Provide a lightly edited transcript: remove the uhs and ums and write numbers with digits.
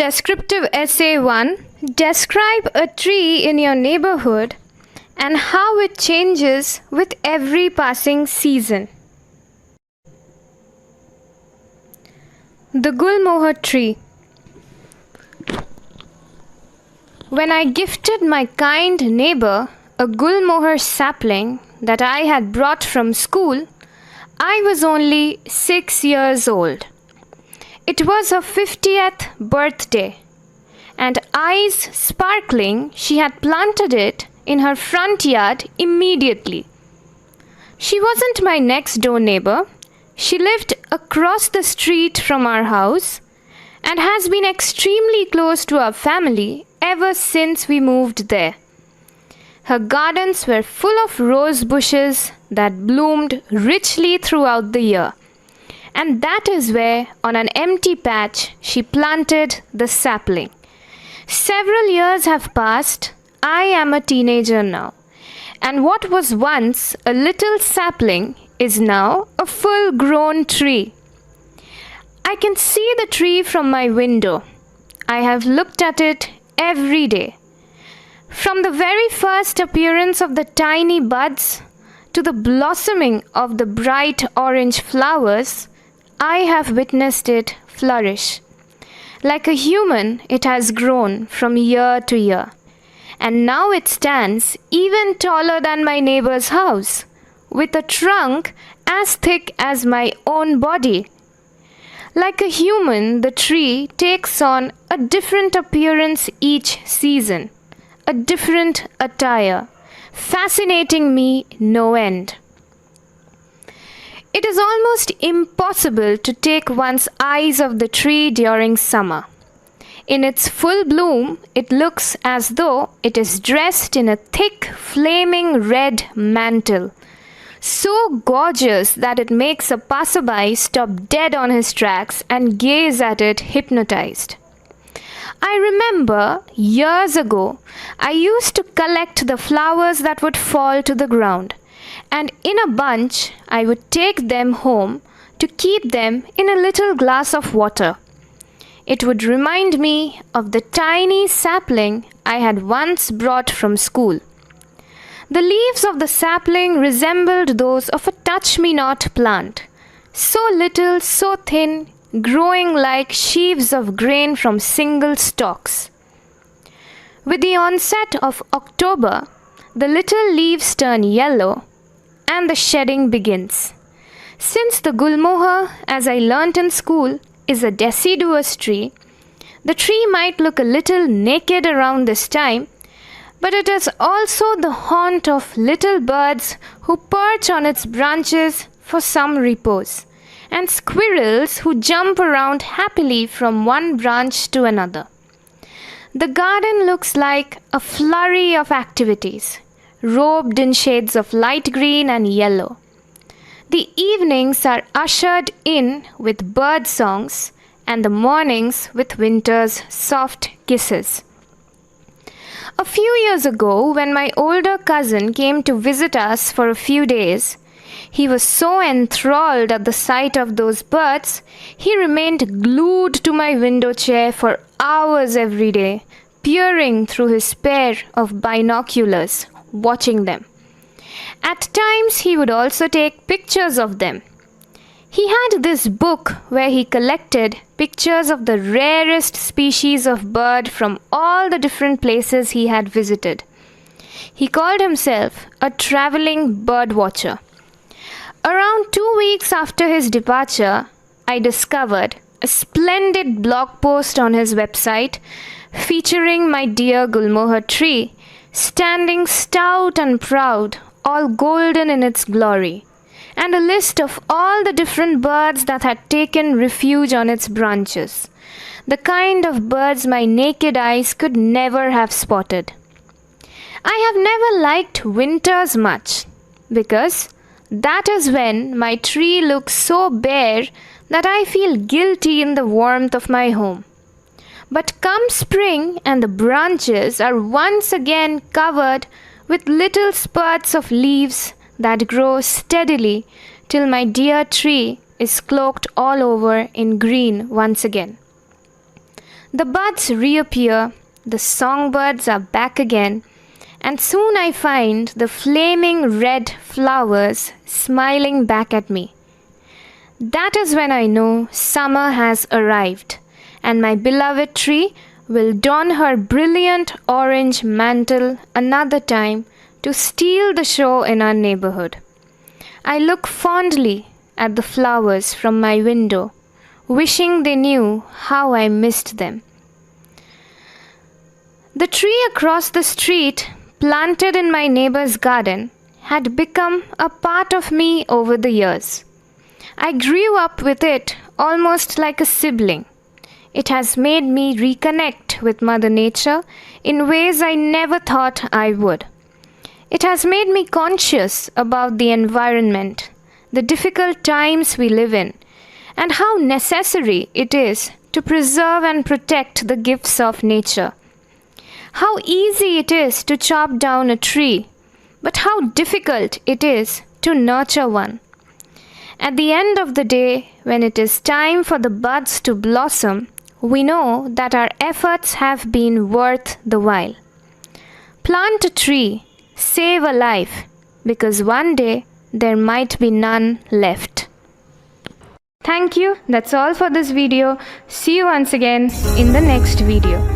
Descriptive Essay 1. Describe a tree in your neighborhood and how it changes with every passing season. The Gulmohar tree. When I gifted my kind neighbor a Gulmohar sapling that I had brought from school, I was only 6 years old. It was her 50th birthday, and eyes sparkling, she had planted it in her front yard immediately. She wasn't my next door neighbor. She lived across the street from our house and has been extremely close to our family ever since we moved there. Her gardens were full of rose bushes that bloomed richly throughout the year. And that is where, on an empty patch, she planted the sapling. Several years have passed. I am a teenager now. And what was once a little sapling is now a full-grown tree. I can see the tree from my window. I have looked at it every day. From the very first appearance of the tiny buds to the blossoming of the bright orange flowers, I have witnessed it flourish. Like a human, it has grown from year to year. And now it stands even taller than my neighbor's house, with a trunk as thick as my own body. Like a human, the tree takes on a different appearance each season, a different attire, fascinating me no end. It is almost impossible to take one's eyes off the tree during summer. In its full bloom, it looks as though it is dressed in a thick, flaming red mantle, so gorgeous that it makes a passerby stop dead on his tracks and gaze at it hypnotized. I remember years ago, I used to collect the flowers that would fall to the ground, and in a bunch, I would take them home to keep them in a little glass of water. It would remind me of the tiny sapling I had once brought from school. The leaves of the sapling resembled those of a touch-me-not plant, so little, so thin, growing like sheaves of grain from single stalks. With the onset of October, the little leaves turn yellow and the shedding begins. Since the Gulmohar, as I learnt in school, is a deciduous tree, the tree might look a little naked around this time, but it is also the haunt of little birds who perch on its branches for some repose, and squirrels who jump around happily from one branch to another. The garden looks like a flurry of activities, robed in shades of light green and yellow. The evenings are ushered in with bird songs and the mornings with winter's soft kisses. A few years ago, when my older cousin came to visit us for a few days, he was so enthralled at the sight of those birds, he remained glued to my window chair for hours every day, peering through his pair of binoculars, watching them. At times, he would also take pictures of them. He had this book where he collected pictures of the rarest species of bird from all the different places he had visited. He called himself a traveling bird watcher. Around 2 weeks after his departure, I discovered a splendid blog post on his website featuring my dear Gulmohar tree, standing stout and proud, all golden in its glory, and a list of all the different birds that had taken refuge on its branches, the kind of birds my naked eyes could never have spotted. I have never liked winters much, because that is when my tree looks so bare that I feel guilty in the warmth of my home. But come spring and the branches are once again covered with little spurts of leaves that grow steadily till my dear tree is cloaked all over in green once again. The buds reappear, the songbirds are back again, and soon I find the flaming red flowers smiling back at me. That is when I know summer has arrived, and my beloved tree will don her brilliant orange mantle another time to steal the show in our neighborhood. I look fondly at the flowers from my window, wishing they knew how I missed them. The tree across the street, planted in my neighbor's garden, had become a part of me over the years. I grew up with it almost like a sibling. It has made me reconnect with Mother Nature in ways I never thought I would. It has made me conscious about the environment, the difficult times we live in, and how necessary it is to preserve and protect the gifts of nature. How easy it is to chop down a tree, but how difficult it is to nurture one. At the end of the day, when it is time for the buds to blossom, we know that our efforts have been worth the while. Plant a tree, save a life, because one day there might be none left. Thank you. That's all for this video. See you once again in the next video.